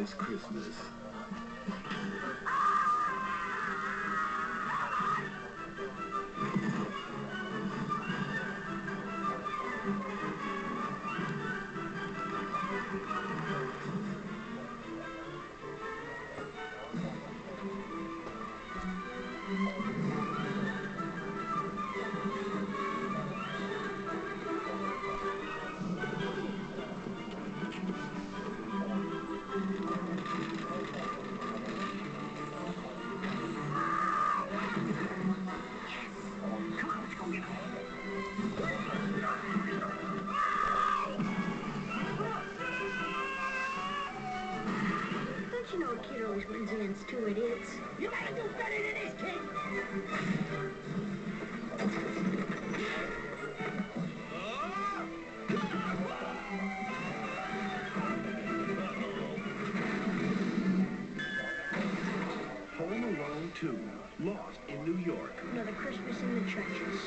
this Christmas. Don't you know a kid always wins against two idiots? You gotta do better than this, kid! Home Alone 2, Lost in New York. Another Christmas in the trenches.